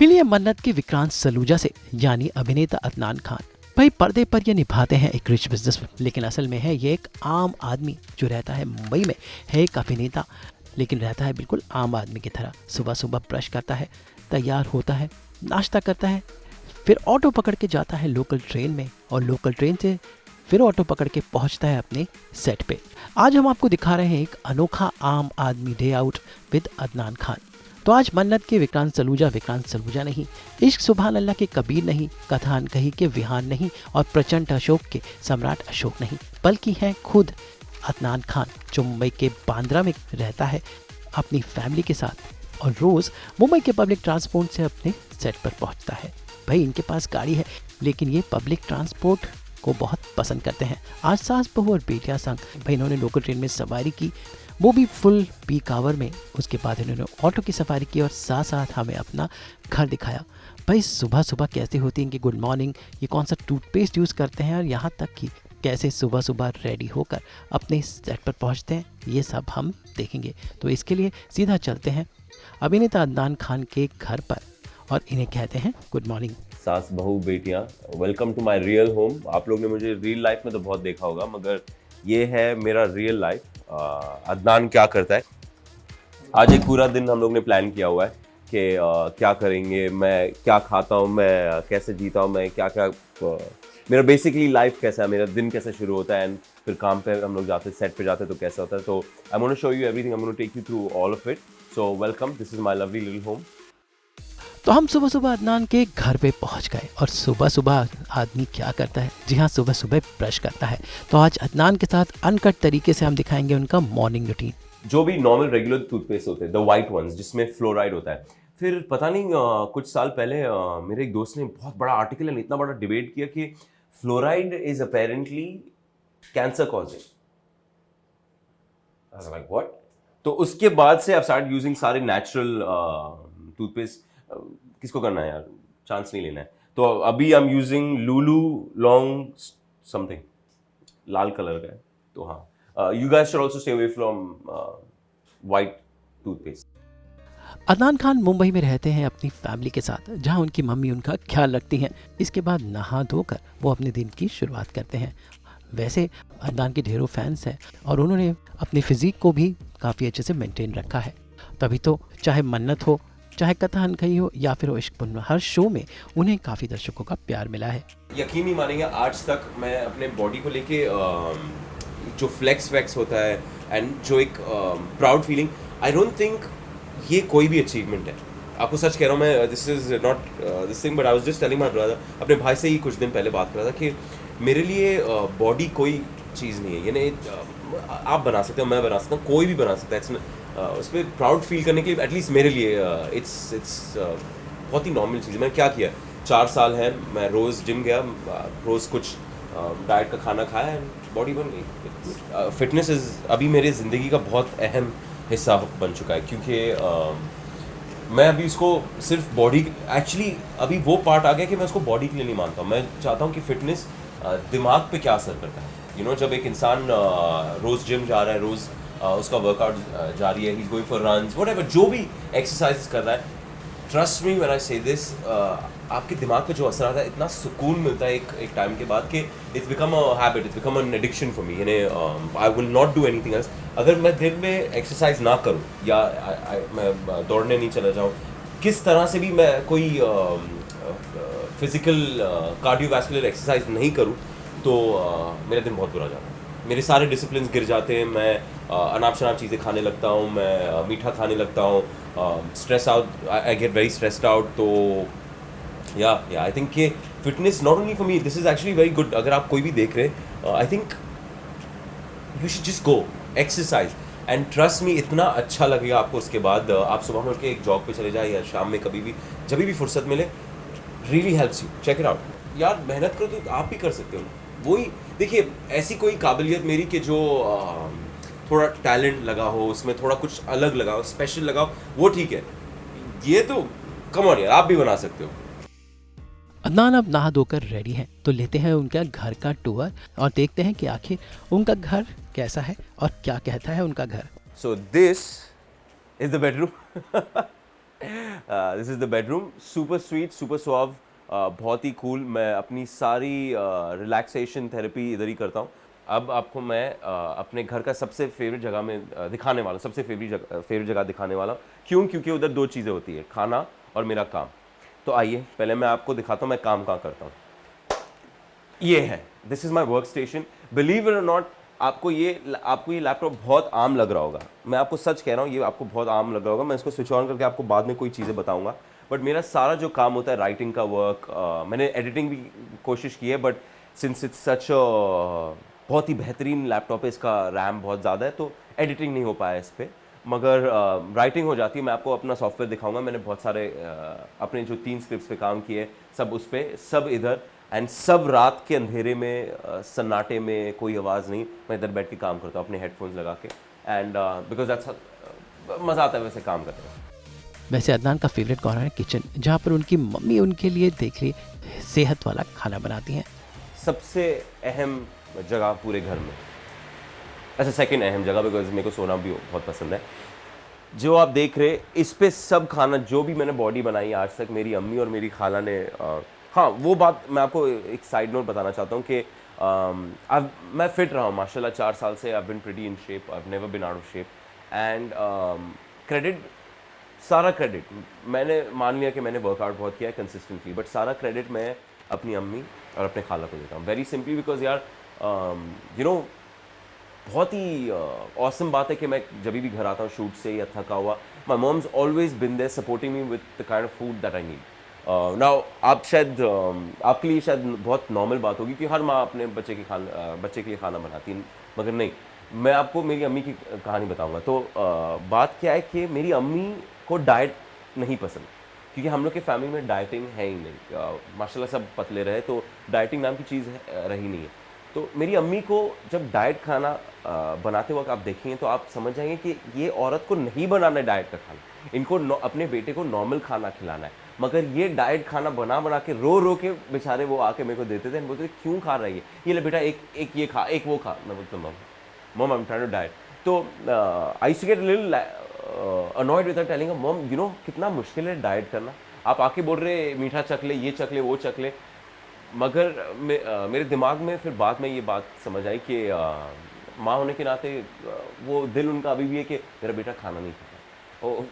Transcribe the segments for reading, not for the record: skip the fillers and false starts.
मिली है मन्नत की विक्रांत सलूजा से, यानी अभिनेता अदनान खान। भाई पर्दे पर ये निभाते हैं एक रिच बिजनेसमैन, लेकिन असल में है ये एक आम आदमी जो रहता है मुंबई में। है एक अभिनेता, लेकिन रहता है बिल्कुल आम आदमी की तरह। सुबह सुबह ब्रश करता है, तैयार होता है, नाश्ता करता है, फिर ऑटो पकड़ के जाता है लोकल ट्रेन में, और लोकल ट्रेन से फिर ऑटो पकड़ के पहुंचता है अपने सेट पे। आज हम आपको दिखा रहे हैं एक अनोखा आम आदमी day out with Adnan Khan. तो आज मन्नत के विक्रांत सलूजा नहीं, इश्क सुभान अल्लाह के कबीर नहीं, कथा अनकही के विहान नहीं, और प्रचंड अशोक के सम्राट अशोक नहीं, बल्कि हैं खुद अदनान खान, जो मुंबई के बांद्रा में रहता है अपनी फैमिली के साथ, और रोज़ मुंबई के पब्लिक ट्रांसपोर्ट से अपने सेट पर पहुंचता है। भाई इनके पास गाड़ी है, लेकिन ये पब्लिक ट्रांसपोर्ट को बहुत पसंद करते हैं। आज सास बहू और बेटियां संग भाई इन्होंने लोकल ट्रेन में सवारी की, वो भी फुल पीक आवर में। उसके बाद इन्होंने ऑटो की सवारी की और साथ साथ हमें अपना घर दिखाया। भाई सुबह सुबह कैसे होती है इनकी गुड मॉर्निंग, ये कौन सा टूथपेस्ट यूज़ करते हैं, और यहाँ तक कि कैसे सुबह सुबह रेडी होकर अपने सेट पर पहुँचते हैं, ये सब हम देखेंगे। तो इसके लिए सीधा चलते हैं अभिनेता अदनान खान के घर पर, और इन्हें कहते हैं गुड मॉर्निंग। सास बहू बेटियां, welcome to my real home. आप लोग ने मुझे रियल लाइफ में तो बहुत देखा होगा, मगर ये है मेरा रियल लाइफ। अदनान क्या करता है। आज एक पूरा दिन हम लोग ने प्लान किया हुआ है कि क्या करेंगे, मैं क्या खाता हूँ, मैं कैसे जीता हूँ, मैं क्या क्या मेरा बेसिकली लाइफ कैसा है, मेरा दिन कैसे शुरू होता है, एंड फिर काम पे हम लोग जाते सेट पे जाते हैं तो कैसा होता है। तो I want to show you everything, I want to take you through all of it. So welcome, this is my lovely little home. तो हम सुबह सुबह अदनान के घर पे पहुंच गए, और सुबह सुबह आदमी क्या करता है, जी हाँ सुबह सुबह ब्रश करता है। तो आज अदनान के साथ अनकट तरीके से हम दिखाएंगे उनका मॉर्निंग रूटीन। जो भी नॉर्मल रेगुलर टूथपेस्ट होते हैं, द वाइट वंस जिसमें फ्लोराइड होता है, फिर पता नहीं कुछ साल पहले मेरे एक दोस्त ने बहुत बड़ा आर्टिकल एंड इतना बड़ा डिबेट किया कि fluoride is apparently cancer causing. Like what. तो उसके बाद से आई स्टार्ट यूजिंग सारे नेचुरल टूथपेस्ट। किसको करना है यार, चांस नहीं लेना है। तो अभी I am using Lulu long something, Lal colour का है। तो हाँ, you guys should also stay away from white toothpaste. Adnan Khan Mumbai में रहते हैं अपनी फैमिली के साथ, जहां उनकी मम्मी उनका ख्याल रखती हैं। इसके बाद नहा धोकर वो अपने दिन की शुरुआत करते हैं। वैसे अदनान के ढेरों फैंस हैं, और उन्होंने अपनी फिजिक को भी काफ़ी अच्छे से मेंटेन रखा है। तभी तो चाहे मन्नत हो, चाहे कथा अनकही हो, या फिर वो इश्क पुन, हर शो में उन्हें काफ़ी दर्शकों का प्यार मिला है। यकीन नहीं मानेंगे, आज तक मैं अपने बॉडी को लेके जो फ्लेक्स वैक्स होता है एंड जो एक proud feeling, I don't think ये कोई भी अचीवमेंट है। आपको सच कह रहा हूँ मैं, this is not this thing, but I was just telling my brother, अपने भाई से ही कुछ दिन पहले बात कर रहा था कि मेरे लिए बॉडी कोई चीज़ नहीं है। यानी आप बना सकते हो, मैं बना सकता हूँ, कोई भी बना सकता है। उस पर प्राउड फील करने के लिए एटलीस्ट मेरे लिए इट्स बहुत ही नॉर्मल चीज़ है। मैंने क्या किया, 4 साल है, मैं रोज़ जिम गया, रोज़ कुछ डाइट का खाना खाया एंड बॉडी बन गई। फिटनेस इज़ अभी मेरी ज़िंदगी का बहुत अहम हिस्सा बन चुका है, क्योंकि मैं अभी उसको सिर्फ बॉडी, एक्चुअली अभी वो पार्ट आ गया कि मैं उसको बॉडी के लिए नहीं मानता हूँ। मैं चाहता हूँ कि फिटनेस दिमाग पे क्या असर करता है। यू नो, जब एक इंसान रोज़ जिम जा रहा है, रोज़ उसका वर्कआउट जारी है, he is going for runs, whatever, जो भी एक्सरसाइज कर रहा है, ट्रस्ट मी व्हेन आई से दिस, आपके दिमाग पे जो असर आता है, इतना सुकून मिलता है एक टाइम के बाद कि it's become a habit, it's become an addiction for me. यानी I will not do anything else. अगर मैं दिन में एक्सरसाइज ना करूँ, या मैं दौड़ने नहीं चला जाऊँ, किस तरह से भी मैं कोई फिजिकल कार्डियोवैस्कुलर एक्सरसाइज नहीं करूँ, तो मेरा दिन बहुत बुरा जाता है। मेरे सारे डिसिप्लिन गिर जाते हैं, मैं अनाप शनाप चीज़ें खाने लगता हूँ, मैं मीठा खाने लगता हूँ, stress out, I get very stressed out. तो या आई थिंक कि fitness not only for me, this is actually very good. अगर आप कोई भी देख रहे, I think you should just go exercise and trust me, इतना अच्छा लगेगा आपको। उसके बाद आप सुबह में उठ के एक जॉग पे चले जाए, या शाम में कभी भी जब भी फुर्सत मिले, really helps you, check it out. यार मेहनत करो तो आप भी कर सकते हो। वही देखिए, ऐसी कोई काबिलियत मेरी कि जो थोड़ा टैलेंट लगा हो, उसमें थोड़ा कुछ अलग लगा हो, स्पेशल लगा हो, वो ठीक है। ये तो कम ऑन यार, आप भी बना सकते हो। अदनान अब नहा धोकर रेडी हैं, तो लेते हैं उनका घर का टूर और देखते हैं कि आखिर उनका घर कैसा है और क्या कहता है उनका घर। सो this is the bedroom. This is the bedroom, super sweet, super सुआव, बहुत ही कूल। मैं अपनी सारी रिलैक्सेशन थेरेपी इधर ही करता हूँ। अब आपको मैं अपने घर का सबसे फेवरेट जगह में दिखाने वाला हूँ, सबसे फेवरेट जगह दिखाने वाला हूँ। क्यों? क्योंकि उधर दो चीज़ें होती है, खाना और मेरा काम। तो आइए पहले मैं आपको दिखाता हूँ मैं काम कहाँ करता हूँ। ये है, this is my work station. Believe it और नॉट, आपको ये लैपटॉप बहुत आम लग रहा होगा। मैं आपको सच कह रहा हूँ, ये आपको बहुत आम लग रहा होगा। मैं इसको स्विच ऑन करके आपको बाद में कोई चीज़ें बताऊंगा। बट मेरा सारा जो काम होता है, राइटिंग का वर्क, मैंने एडिटिंग भी कोशिश की है, बट सिंस इट्स सच बहुत ही बेहतरीन लैपटॉप है, इसका रैम बहुत ज़्यादा है, तो एडिटिंग नहीं हो पाया इस पर, मगर राइटिंग हो जाती है। मैं आपको अपना सॉफ्टवेयर दिखाऊंगा। मैंने बहुत सारे अपने जो 3 स्क्रिप्ट्स पे काम किए, सब उस पर, सब इधर, एंड सब रात के अंधेरे में, सन्नाटे में, कोई आवाज़ नहीं, मैं इधर बैठ के काम करता हूँ अपने हेडफोन्स लगा के। एंड बिकॉज दैट्स मज़ा आता है वैसे काम करने में। वैसे अदनान का फेवरेट कॉर्नर है किचन, जहाँ पर उनकी मम्मी उनके लिए देख ली सेहत वाला खाना बनाती हैं। सबसे अहम जगह पूरे घर में, अच्छा सेकंड अहम जगह, बिकॉज मेरे को सोना भी बहुत पसंद है। जो आप देख रहे, इस पे सब खाना, जो भी मैंने बॉडी बनाई आज तक, मेरी अम्मी और मेरी खाला ने। हाँ, वो बात मैं आपको एक साइड नोट बताना चाहता हूँ कि अब मैं फिट रहा हूँ माशाल्लाह 4 साल से। I been pretty in shape, I never been out of shape. And credit, सारा क्रेडिट मैंने मान लिया कि मैंने वर्कआउट बहुत किया है कंसिस्टेंटली, बट सारा क्रेडिट मैं अपनी अम्मी और अपने खाला को देता हूँ। वेरी सिंपली बिकॉज यार यू नो, बहुत ही ऑसम बात है कि मैं जब भी घर आता हूँ शूट से या थका हुआ, my mom's always been there supporting me with the kind of food that I need. Now आप शायद आपके लिए शायद बहुत नॉर्मल बात होगी कि हर माँ अपने बच्चे के लिए खाना बनाती है, मगर नहीं, मैं आपको मेरी अम्मी की कहानी बताऊंगा। तो बात क्या है कि मेरी अम्मी को डाइट नहीं पसंद, क्योंकि हम लोग के फैमिली में डाइटिंग है ही नहीं। माशाल्लाह सब पतले रहे, तो डाइटिंग नाम की चीज़ रही नहीं है। तो मेरी अम्मी को जब डाइट खाना बनाते वक्त आप देखेंगे तो आप समझ जाएंगे कि ये औरत को नहीं बनाना है डाइट का खाना, इनको अपने बेटे को नॉर्मल खाना खिलाना है। मगर ये डाइट खाना बना के रो के बेचारे वो आके मेरे को देते थे, बोलते थे क्यों खा रही है ये, ले बेटा एक ये खा, एक वो खा। मैं बोलता mom I am trying to diet. तो I used to get little annoyed with her, telling mom you know कितना मुश्किल है डाइट करना, आप आके बोल रहे मीठा चख ले, ये चख ले, वो चख ले। मगर मेरे दिमाग में फिर बाद में ये बात समझ आई कि माँ होने के नाते वो दिल उनका अभी भी है कि मेरा बेटा खाना नहीं खाता, वो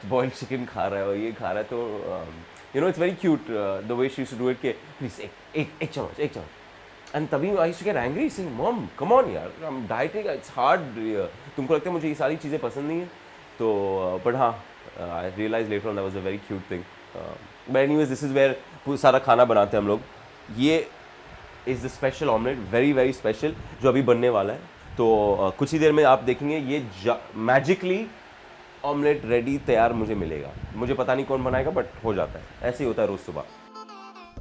बॉइल्ड चिकन खा रहा है और ये खा रहा है। तो you know it's very cute the way she used to do it, के प्लीज एक चम्मच। एंड तभी I used to get angry, saying mom come on यार, I am dieting, it's hard, तुमको लगता है मुझे ये सारी चीज़ें पसंद नहीं है। तो बट हाँ, I realise later on that was a very cute thing. But anyways, this is where सारा खाना बनाते हैं हम लोग। ये is the special omelette, very very special, जो अभी बनने वाला है। तो कुछ ही देर में आप देखेंगे ये मैजिकली ऑमलेट रेडी तैयार मुझे मिलेगा। मुझे पता नहीं कौन बनाएगा, बट हो जाता है, ऐसे ही होता है रोज़ सुबह।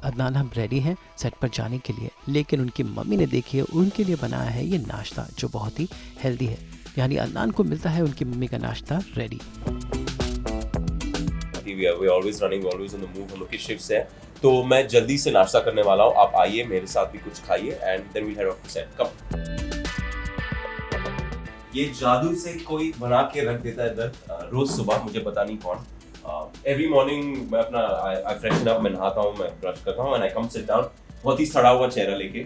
अदनान हम रेडी हैं सेट पर जाने के लिए, लेकिन उनकी मम्मी ने देखिए उनके लिए बनाया है ये नाश्ता जो बहुत ही हेल्दी है। यानी अदनान को मिलता है उनकी मम्मी का नाश्ता ready. We are always running, always on the move, हम लोग की शिफ्ट्स है, तो मैं जल्दी से नाश्ता करने वाला हूँ। आप आइए मेरे साथ भी कुछ खाइए, and then we head off to set. Come, ये जादू से कोई बना के रख देता है इधर रोज सुबह, मुझे पता नहीं कौन। एवरी मॉर्निंग मैं अपना आई फ्रेशन अप, मैं नहाता हूँ, मैं ब्रश करता हूँ, and I come sit down, बहुत ही सड़ा हुआ चेहरा लेके,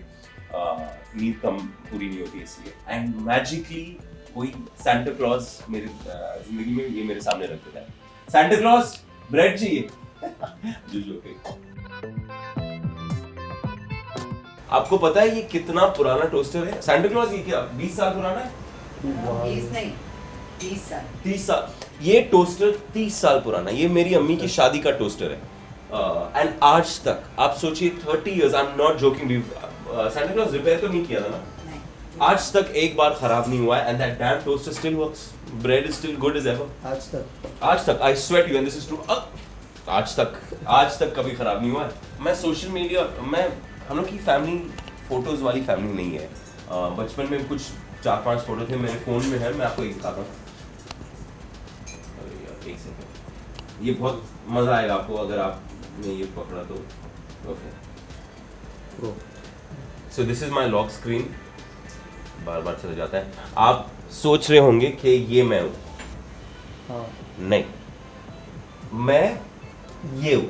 नींद कम पूरी नहीं होती इसलिए, एंड मैजिकली कोई सांता क्लॉज मेरी जिंदगी में ये मेरे सामने रख देता है। सांता क्लॉज ब्रेड चाहिए। आपको पता है ये कितना पुराना टोस्टर है? सांता क्लॉज ये क्या 20 साल पुराना है? 20 नहीं, 30 साल। 30 साल। ये टोस्टर 30 साल पुराना, ये मेरी अम्मी की शादी का टोस्टर है। एंड आज तक आप सोचिए 30 years, I am not joking, Santa Claus repair तो नहीं किया था ना, आज तक एक बार खराब नहीं हुआ है, and that damn toaster still works, bread is still good as ever. आज तक I swear you and this is true, आज तक कभी खराब नहीं हुआ है। मैं सोशल मीडिया, मैं हम लोग की फैमिली फोटोज वाली फैमिली नहीं है। बचपन में कुछ 4-5 फोटो थे मेरे फोन में है, मैं आपको एक दिखाता हूँ। एक सेकंड, ये बहुत मजा आएगा आपको अगर आपने ये पकड़ा तो। Okay, so this is my lock screen, बार बार चला जाता है। आप सोच रहे होंगे कि ये मैं हूँ, नहीं, मैं ये हूँ,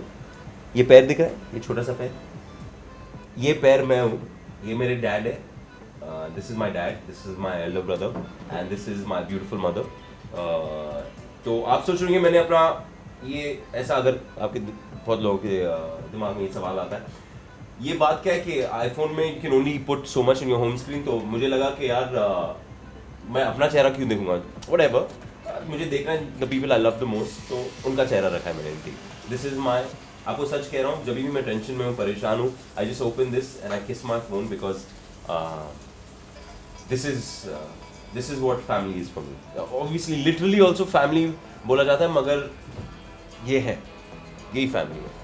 ये पैर दिख रहा है, ये छोटा सा पैर, ये पैर मैं हूँ, ये मेरे डैड है, this is my dad, this is my elder brother and this is my beautiful mother. तो आप सोच रहे हैं मैंने अपना ये ऐसा, अगर आपके बहुत लोगों के दिमाग में ये सवाल आता है, ये बात क्या है कि आईफोन में you can only put so much in your home screen, तो मुझे लगा कि यार मैं अपना चेहरा क्यों देखूंगा, व्हाटएवर, मुझे देखना है the people I love the most, तो उनका चेहरा रखा है मैंने इनकी। दिस इज माई, आपको सच कह रहा हूँ, जब भी मैं टेंशन में हूँ, परेशान हूँ, I just open this and I kiss my phone, because this is what family is for me. Obviously literally also family बोला जाता है, मगर ये है, यही फैमिली है।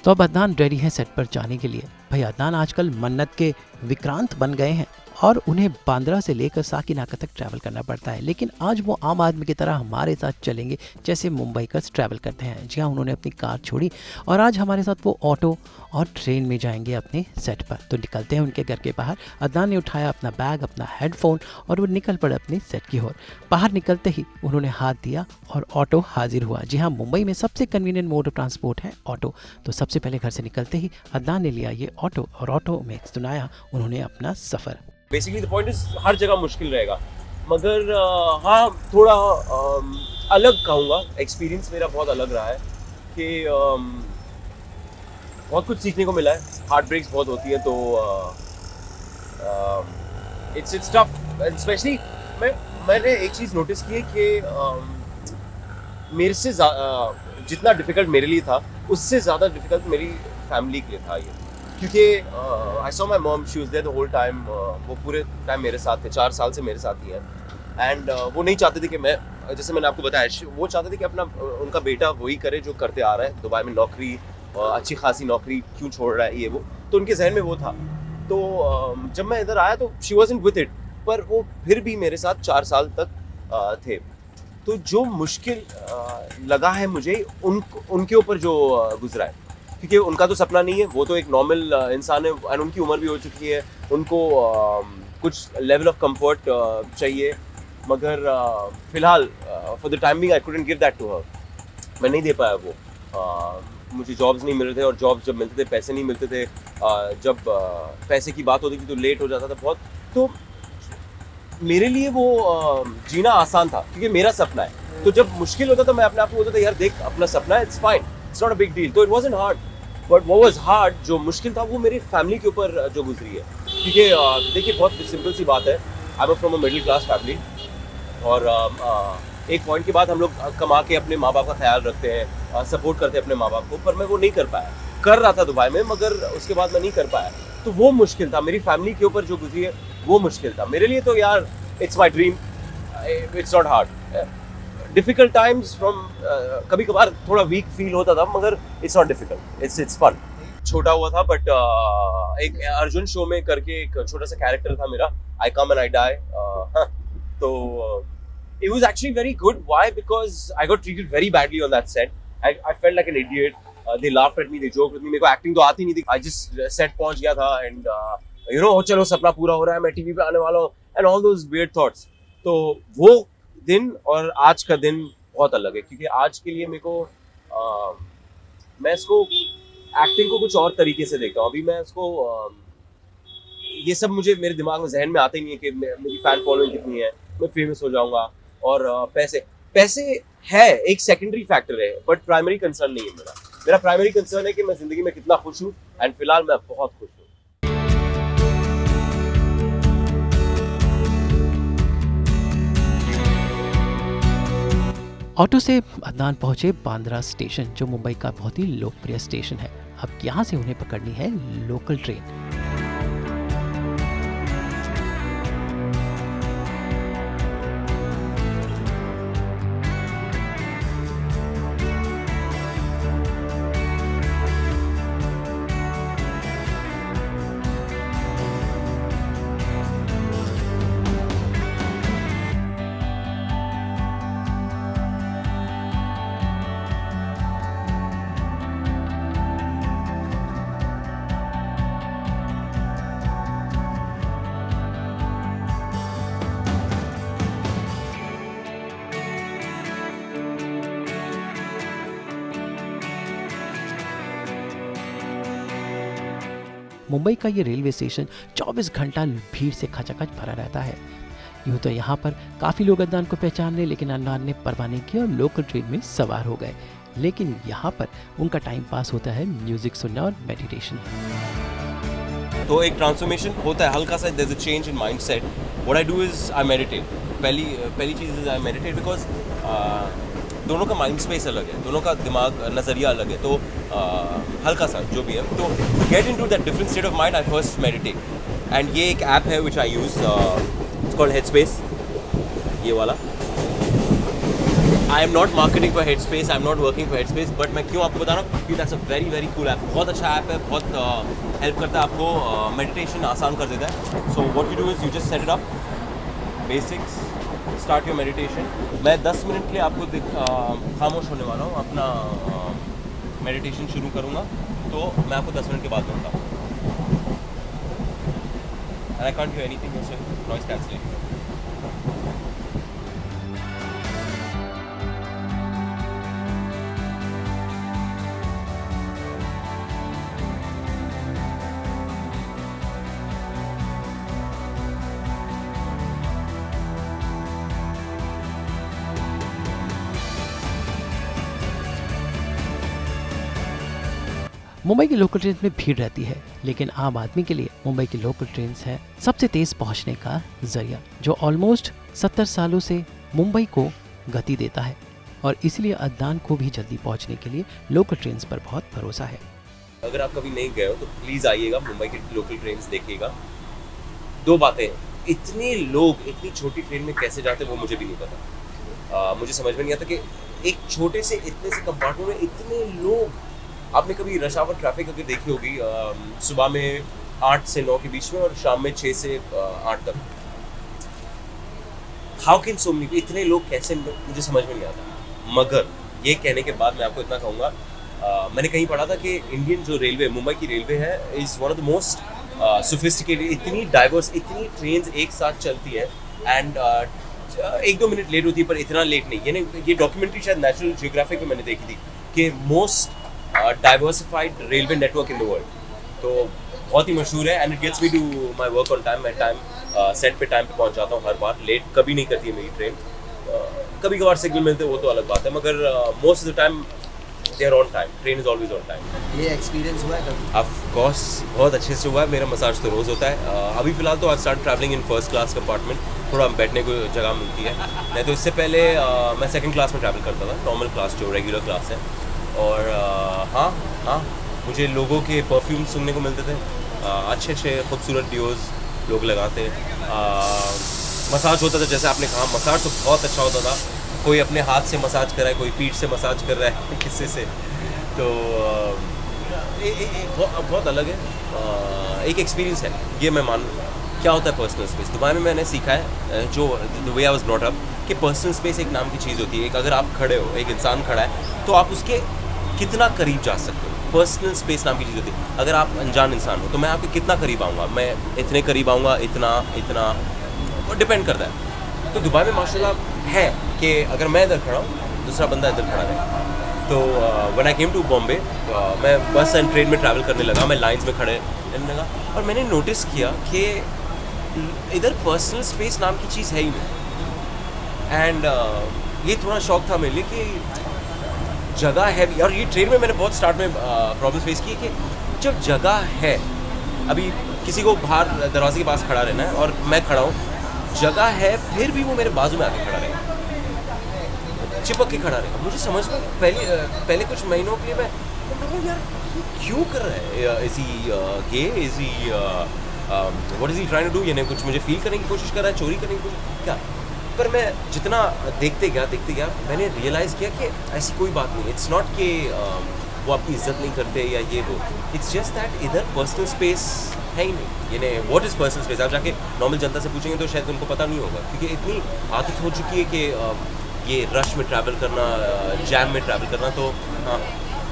तो अब अदनान रेडी हैं सेट पर जाने के लिए। भाई अदनान आजकल मन्नत के विक्रांत बन गए हैं और उन्हें बांद्रा से लेकर साकिनाका तक ट्रैवल करना पड़ता है, लेकिन आज वो आम आदमी की तरह हमारे साथ चलेंगे जैसे मुंबई का ट्रैवल करते हैं। जी हाँ, उन्होंने अपनी कार छोड़ी और आज हमारे साथ वो ऑटो और ट्रेन में जाएंगे अपने सेट पर। तो निकलते हैं उनके घर के बाहर। अदनान ने उठाया अपना बैग, अपना हेडफोन और वो निकल पड़े अपने सेट की ओर। बाहर निकलते ही उन्होंने हाथ दिया और ऑटो हाजिर हुआ। जी हाँ, मुंबई में सबसे कन्वीनियंट मोड ऑफ ट्रांसपोर्ट है ऑटो। तो सबसे पहले घर से निकलते ही अदनान ने लिया ये ऑटो और ऑटो में सुनाया उन्होंने अपना सफ़र। बेसिकली द पॉइंट इज हर जगह मुश्किल रहेगा, मगर हाँ थोड़ा अलग कहूँगा, एक्सपीरियंस मेरा बहुत अलग रहा है कि बहुत कुछ सीखने को मिला है। हार्ट ब्रेक्स बहुत होती है, तो इट्स टफ, स्पेशली मैंने एक चीज़ नोटिस की है कि मेरे से जितना डिफ़िकल्ट मेरे लिए था, उससे ज़्यादा डिफ़िकल्ट मेरी फैमिली के लिए था ये, क्योंकि I saw my mom, she was there the whole time, वो पूरे टाइम मेरे साथ थे, 4 साल से मेरे साथ ही हैं। एंड वो नहीं चाहते थे कि मैं, जैसे मैंने आपको बताया, वो चाहते थे कि अपना उनका बेटा वही करे जो करते आ रहा है, दुबई में नौकरी, अच्छी खासी नौकरी, क्यों छोड़ रहा है ये वो, तो उनके जहन में वो था। तो जब मैं इधर आया तो शी वाज़न्ट विद इट, पर वो फिर भी मेरे साथ 4 साल तक थे। तो जो मुश्किल लगा है मुझे उनके ऊपर जो गुजरा है, क्योंकि उनका तो सपना नहीं है, वो तो एक नॉर्मल इंसान है एंड उनकी उम्र भी हो चुकी है, उनको कुछ लेवल ऑफ कंफर्ट चाहिए, मगर फ़िलहाल for the time being I couldn't give that to her. मैं नहीं दे पाया वो। मुझे जॉब्स नहीं मिल रहे थे, और जॉब्स जब मिलते थे पैसे नहीं मिलते थे, जब पैसे की बात होती थी तो लेट हो जाता था बहुत। तो मेरे लिए वो जीना आसान था, क्योंकि मेरा सपना है। तो जब मुश्किल होता था, मैं अपने आप को बोलता था यार देख, अपना सपना है, it's fine, it's not a big deal. तो it wasn't hard, but what was hard, जो मुश्किल था, वो मेरी फैमिली के ऊपर जो गुजरी है। क्योंकि देखिए, बहुत सिंपल सी बात है, I am from a middle class family, और एक पॉइंट के बाद हम लोग कमा के अपने माँ बाप का ख्याल रखते हैं, सपोर्ट करते हैं अपने माँ बाप को, पर मैं वो नहीं कर पाया। कर रहा था दुबई में, मगर उसके बाद मैं नहीं कर पाया। तो वो मुश्किल था, मेरी फैमिली के ऊपर जो गुजरी है वो मुश्किल था। मेरे लिए तो यार it's my dream, it's not hard. Difficult times from, कभी कभार थोड़ा वीक फील होता था, मगर it's not difficult, it's fun. छोटा हुआ था, बट एक अर्जुन शो में करके एक छोटा सा कैरेक्टर था मेरा, आई कम एंड आई डाई। तो it was actually very good. Why? Because I got treated very badly on that set. I felt like an idiot. They laughed at me, they joked with me. मेरे को acting तो आती नहीं थी. I just set पहुंच गया था, and you know, चलो सपना पूरा हो रहा है, मैं टीवी पे आने वाला हूँ, and all those weird thoughts. तो वो दिन और आज का दिन बहुत अलग है, क्योंकि आज के लिए मेरे को मैं इसको एक्टिंग को कुछ और तरीके से देखता हूँ। अभी मैं इसको ये सब मुझे मेरे दिमाग में, जहन में आता ही नहीं है कि मेरी फैन फॉलोइंग कितनी है, मैं फेमस हो जाऊंगा, और पैसे है एक सेकेंडरी फैक्टर है, बट प्राइमरी कंसर्न नहीं है मेरा। मेरा प्राइमरी कंसर्न है कि मैं जिंदगी में कितना खुश हूँ, एंड फिलहाल मैं बहुत खुश हूँ। ऑटो से अदनान पहुंचे बांद्रा स्टेशन, जो मुंबई का बहुत ही लोकप्रिय स्टेशन है। अब यहाँ से उन्हें पकड़नी है लोकल ट्रेन। मुंबई का ये रेलवे स्टेशन 24 घंटा भीड़ से खचाखच भरा रहता है। यूँ तो यहाँ पर काफ़ी लोग अदनान को पहचानने, लेकिन अदनान ने परवाह नहीं किया और लोकल ट्रेन में सवार हो गए। लेकिन यहाँ पर उनका टाइम पास होता है म्यूजिक सुनना और मेडिटेशन। तो एक ट्रांसफॉर्मेशन होता है हल्का सा, there is a change in mindset. What I do is I meditate. पहली चीज़ इज आई मेडिटेट बिकॉज दोनों का माइंड स्पेस अलग है, दोनों का दिमाग नज़रिया अलग है। तो हल्का सा जो भी है, तो get into that different state of mind I first meditate. And ये एक ऐप है विच आई यूज़, इट्स कॉल्ड हेडस्पेस, ये वाला। I am not marketing for headspace, I am not working for headspace, but मैं क्यों आपको बता रहा हूँ कि that's a very very cool app. बहुत अच्छा ऐप है, बहुत हेल्प करता है आपको, मेडिटेशन आसान कर देता है। So what you do is you just set it up, basics, start your meditation. मैं 10 मिनट के लिए आपको खामोश होने वाला हूँ, अपना मेडिटेशन शुरू करूँगा, तो मैं आपको 10 मिनट के बाद मिलता हूँ। And I can't hear anything, noise cancellation. Mumbai की लोकल ट्रेन में भीड़ रहती है, लेकिन आम आदमी के लिए मुंबई की लोकल ट्रेन है सबसे तेज पहुंचने का जरिया, जो ऑलमोस्ट 70 सालों से मुंबई को गति देता है। और इसलिए अदनान को भी जल्दी पहुंचने के लिए लोकल ट्रेन पर बहुत भरोसा है। अगर आप कभी नहीं गए हो तो प्लीज़ आइएगा, मुंबई की लोकल ट्रेन देखिएगा। दो बातें, इतने लोग इतनी छोटी ट्रेन में कैसे जाते हैं वो मुझे भी नहीं पता। मुझे समझ में नहीं आता कि एक छोटे से इतने से कंपार्टमेंट में इतने लोग। आपने कभी रश आवर ट्रैफिक अगर देखी होगी, सुबह में 8 से 9 के बीच में और शाम में 6 से 8 तक, हाउ कैन सो मेनी, इतने लोग कैसे, मुझे समझ में नहीं आता। मगर ये कहने के बाद मैं आपको इतना कहूँगा, मैंने कहीं पढ़ा था कि इंडियन जो रेलवे, मुंबई की रेलवे है, is one of the most sophisticated. इतनी डाइवर्स, इतनी ट्रेन्स एक साथ चलती है, एंड 1-2 मिनट लेट होती है, पर इतना लेट नहीं। यानी ये डॉक्यूमेंट्री शायद नेशनल जियोग्राफिक में मैंने देखी थी कि most diversified railway network in the world. तो बहुत ही मशहूर है, and it gets me to my work on time. मैं सेट पे टाइम पे पहुंच जाता हूँ हर बार, लेट कभी नहीं करती है मेरी ट्रेन। कभी कभार सिग्नल मिलते हैं वो तो अलग बात है, मगर most of the time they are on time, train is always on time. ये एक्सपीरियंस हुआ है कभी? ऑफ कोर्स बहुत अच्छे से हुआ है। मेरा मसाज तो रोज़ होता है। अभी फ़िलहाल तो I start travelling in first class compartment, थोड़ा बैठने को जगह मिलती है। नहीं तो इससे पहले मैं सेकंड क्लास में ट्रैवल करता था, नॉर्मल क्लास जो रेगुलर क्लास है। और हाँ, मुझे लोगों के परफ्यूम सुनने को मिलते थे, अच्छे अच्छे खूबसूरत डियोज लोग लगाते। मसाज होता था, जैसे आपने कहा, मसाज तो बहुत अच्छा होता था। कोई अपने हाथ से मसाज कर रहा है, कोई पीठ से मसाज कर रहा है किस्से से, तो बहुत अलग है। एक एक्सपीरियंस है ये, मैं मान क्या होता है पर्सनल स्पेस। दुबई में मैंने सीखा है, जो the way I was brought up, कि पर्सनल स्पेस एक नाम की चीज़ होती है। एक अगर आप खड़े हो, एक इंसान खड़ा है, तो आप उसके कितना करीब जा सकते हो, पर्सनल स्पेस नाम की चीज़ होती है। अगर आप अनजान इंसान हो तो मैं आपके कितना करीब आऊँगा, मैं इतने करीब आऊँगा, इतना वो डिपेंड करता है। तो दुबई में माशाल्लाह है कि अगर मैं इधर खड़ा हूँ, दूसरा बंदा इधर खड़ा है। तो when I came to Bombay, मैं बस एंड ट्रेन में ट्रैवल करने लगा, मैं लाइंस में खड़े रहने लगा, और मैंने नोटिस किया कि इधर पर्सनल स्पेस नाम की चीज़ है ही नहीं। एंड ये थोड़ा शौक था मेरे लिए कि जगह है भी। और ये ट्रेन में मैंने बहुत स्टार्ट में प्रॉब्लम फेस की कि जब जगह है, अभी किसी को बाहर दरवाजे के पास खड़ा रहना है और मैं खड़ा हूँ, जगह है, फिर भी वो मेरे बाजू में आके खड़ा रहेगा, चिपक के खड़ा रहेगा। मुझे समझ में पहले कुछ महीनों के लिए मैं यार क्यों कर रहा है, is he gay, is he what is he trying to do, यानी कुछ मुझे फील करने की कोशिश कर रहा है, चोरी करने की कोशिश क्या। पर मैं जितना देखते गया मैंने रियलाइज़ किया कि ऐसी कोई बात नहीं है। इट्स नॉट कि वो आपकी इज्जत नहीं करते या ये वो, इट्स जस्ट दैट इधर पर्सनल स्पेस है ही नहीं। यानी व्हाट इज़ पर्सनल स्पेस, आप जाके नॉर्मल जनता से पूछेंगे तो शायद उनको पता नहीं होगा, क्योंकि इतनी आदत हो चुकी है कि ये रश में ट्रैवल करना, जैम में ट्रैवल करना। तो हाँ,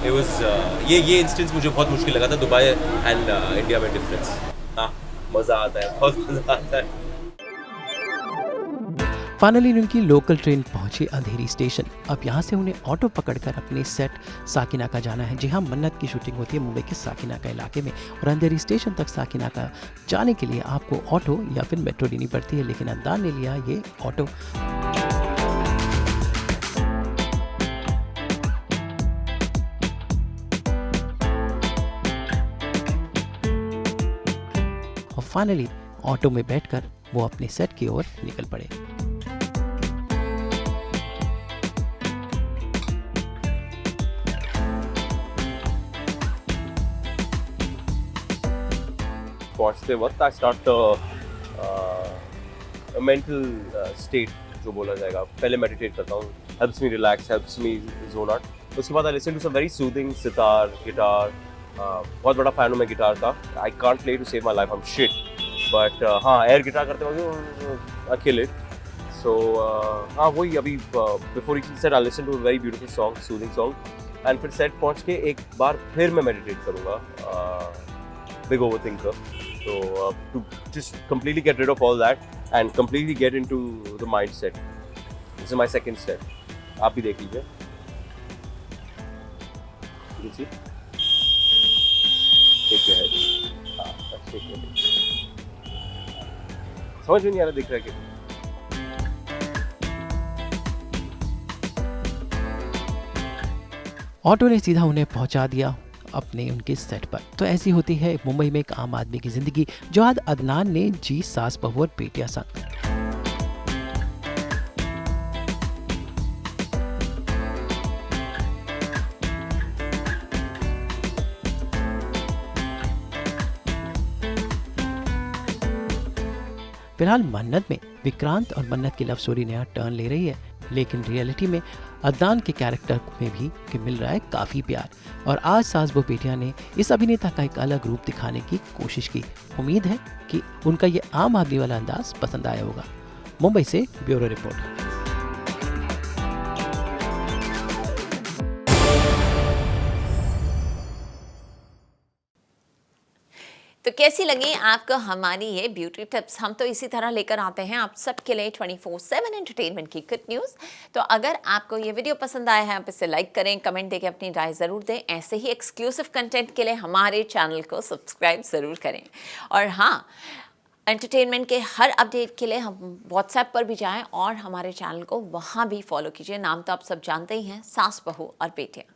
इट वाज ये इंस्टेंस मुझे बहुत मुश्किल लगा था, दुबई एंड इंडिया में डिफरेंस। हाँ, मज़ा आता है, बहुत मज़ा आता है। फाइनली उनकी लोकल ट्रेन पहुंची अंधेरी स्टेशन। अब यहाँ से उन्हें ऑटो पकड़कर अपने सेट साकिना का जाना है। जी हाँ, मन्नत की शूटिंग होती है मुंबई के साकिना का इलाके में और अंधेरी स्टेशन तक साकिना का जाने के लिए आपको ऑटो या फिर मेट्रो लेनी पड़ती है, लेकिन अदनान ने लिया ये ऑटो। और फाइनली ऑटो में बैठकर वो अपने सेट की ओर निकल पड़े। पहुंचते वक्त आई स्टार्ट मेंटल स्टेट जो बोला जाएगा, पहले मेडिटेट करता हूँ, helps me relax, helps me zone out. उसके बाद I listen to some very soothing sitar, guitar. बहुत बड़ा फैन हूँ मैं गिटार का। I can't play to save my life, I am shit, but हाँ एयर गिटार करते वक्त आई किल इट। सो हाँ वही अभी before reaching set I listen to very beautiful song, soothing song, and फिर सेट पहुँच के एक बार फिर मैं मेडिटेट करूँगा, big overthinker. So to just completely get rid of all that and completely get into the mindset. This is my second step. आप भी देख लीजिए. You see? Take your head. हाँ, बस take your head. समझ में नहीं आ रहा दिख रहा है कि ऑटो ने सीधा उन्हें पहुंचा दिया अपने उनके सेट पर। तो ऐसी होती है मुंबई में एक आम आदमी की जिंदगी, जो आज अदनान ने जी सास बहू और बेटियां संग। फिलहाल मन्नत में विक्रांत और मन्नत की लव स्टोरी नया टर्न ले रही है, लेकिन रियलिटी में अदनान के कैरेक्टर में भी मिल रहा है काफ़ी प्यार। और आज सास बहू बेटियां ने इस अभिनेता का एक अलग रूप दिखाने की कोशिश की। उम्मीद है कि उनका ये आम आदमी वाला अंदाज पसंद आया होगा। मुंबई से ब्यूरो रिपोर्ट। तो कैसी लगी आपको हमारी ये ब्यूटी टिप्स? हम तो इसी तरह लेकर आते हैं आप सबके लिए 24/7 एंटरटेनमेंट की गुड न्यूज़। तो अगर आपको ये वीडियो पसंद आया है, आप इसे लाइक करें, कमेंट देके अपनी राय ज़रूर दें। ऐसे ही एक्सक्लूसिव कंटेंट के लिए हमारे चैनल को सब्सक्राइब ज़रूर करें। और हाँ, एंटरटेनमेंट के हर अपडेट के लिए हम व्हाट्सएप पर भी जाएं और हमारे चैनल को वहाँ भी फॉलो कीजिए। नाम तो आप सब जानते ही हैं, सास बहू और बेटियाँ।